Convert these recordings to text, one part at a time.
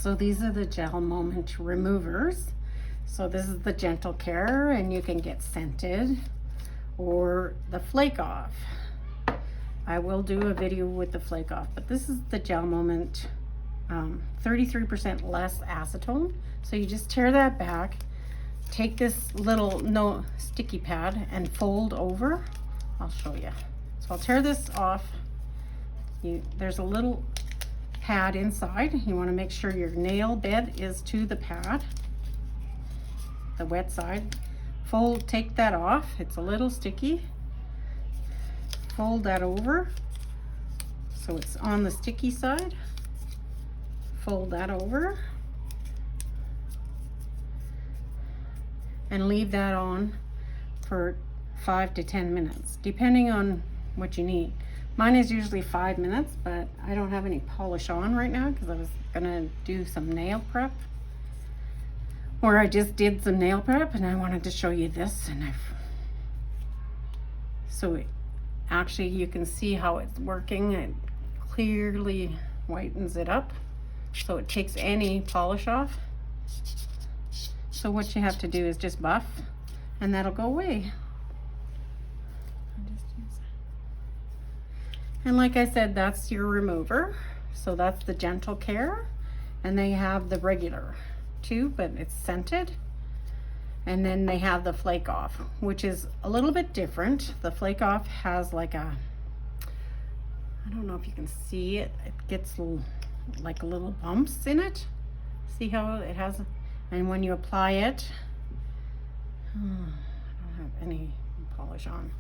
So these are the GelMoment removers. So this is the gentle care, and you can get scented or the flake off. I will do a video with the flake off, but this is the GelMoment 33% less acetone. So you just tear that back, take this little sticky pad and fold over. I'll show you. So I'll tear this off. There's a little pad inside. You want to make sure your nail bed is to the pad, the wet side. Take that off. It's a little sticky. Fold that over so it's on the sticky side. Fold that over and leave that on for 5 to 10 minutes, depending on what you need. Mine is usually 5 minutes, but I don't have any polish on right now because I was gonna do some nail prep, or I just did some nail prep and I wanted to show you this. And actually you can see how it's working. It clearly whitens it up, so it takes any polish off. So what you have to do is just buff and that'll go away. And like I said, that's your remover. So that's the gentle care, and they have the regular too, but it's scented. And then they have the flake off, which is a little bit different. The flake off has like I don't know if you can see it. It gets like little bumps in it. See how it has, and when you apply it, I don't have any polish on.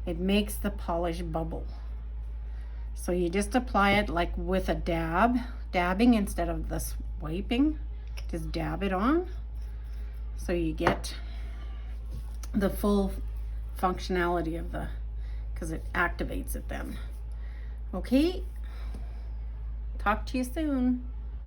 It makes the polish bubble. So you just apply it like with a dabbing instead of the wiping. Just dab it on. So you get the full functionality of because it activates it then. Okay, talk to you soon.